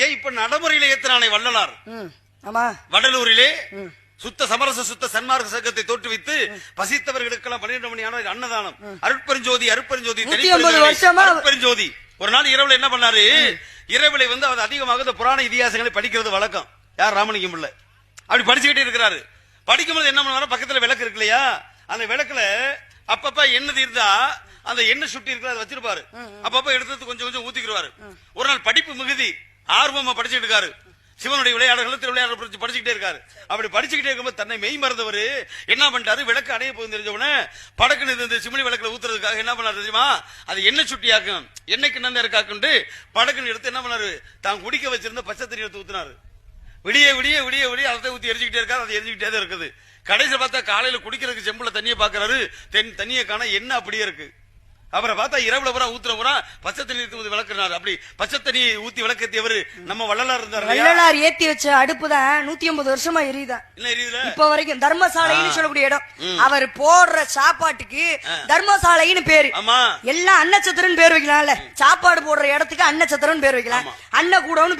ஏன் இப்ப நடைமுறையில ஏத்தினானே வள்ளலார் வடலூரிலே சுத்த சமரச சுத்த சன்மார்க்க சங்கத்தை தோற்றுவித்து பசித்தவர்களுக்கெல்லாம் 12 மணி ஆன அன்னதானம் அருட்பெருஞ்சோதி அருட்பெருஞ்சோதி ஒரு நாள் இரவுல என்ன பண்ணாரு? இரவுல அது அதிகமாக இந்த புராண இதிகாசங்களை படிக்கிறது வழக்கம். யார்? ராமலிங்கம் பிள்ளை. அப்படி படிச்சுக்கிட்டே இருக்கிறாரு. படிக்கும்போது என்ன பண்ணுவாரு? பக்கத்துல விளக்கு இருக்கு இல்லையா, அந்த விளக்குல அப்பப்ப எண்ணெய் தீர்ந்தா அந்த எண்ணெய் சுட்டி இருக்கிற அதை வச்சிருப்பாரு. அப்பப்ப எடுத்து கொஞ்சம் கொஞ்சம் ஊத்திக்கிடுவாரு. ஒரு நாள் படிப்பு மிகுதி ஆர்வமா படிச்சுட்டு இருக்காரு. சிவனுடைய விளையாடுகள் திருவிளையாடல் படிச்சுக்கிட்டே இருக்காரு. அப்படி படிச்சுக்கிட்டே இருக்கும்போது தன்னை மெய் மறந்தவர் என்ன பண்ணிட்டாரு? விளக்கு அடைய போய் தெரிஞ்சவன படக்குன்னு இந்த சிமிழி விளக்குல ஊத்துறதுக்காக என்ன பண்ணாரு தெரியுமா? அது எண்ணெய் சுட்டியாக்கும், எண்ணெய்க்கு நன்மை இருக்காக்குண்டு படக்குன்னு எடுத்து என்ன பண்ணாரு? தான் குடிக்க வச்சிருந்த பச்சை தண்ணி எடுத்து ஊத்தினாரு. விடிய விடிய விடிய விடிய அதை ஊத்தி எரிஞ்சுக்கிட்டே இருக்காரு. அது எரிஞ்சுக்கிட்டே தான் இருக்குது. கடைசியில் பார்த்தா காலையில குடிக்கிறதுக்கு செம்புல தண்ணியை பாக்குறாரு. தண்ணியை காண என்ன அப்படியே இருக்கு. அவரை பார்த்தா இரவுல பூரா ஊத்துற பூரா பச்சை தண்ணி இருக்கும்போது விளக்குறாரு. அப்படி பச்சை தண்ணி ஊத்தி விளக்கேத்தியவர் நம்ம வள்ளலார் இருந்தார். வள்ளலார் ஏத்தி வச்ச அடுப்பு தான் 150 வருஷமா எரியுதா? இல்ல எரியுதுல இப்ப வரைக்கும். தர்மசாலைன்னு சொல்லக்கூடிய இடம். அவர் போடுற சாப்பாட்டுக்கு தர்மசாலைன்னு பேரு. எல்லாம் அன்னச்சத்திரன் பேர் வைக்கலாம்ல. சாப்பாடு போடுற இடத்துக்கு அன்னச்சத்திரன் பேர் வைக்கலாம். அன்ன கூடன்னு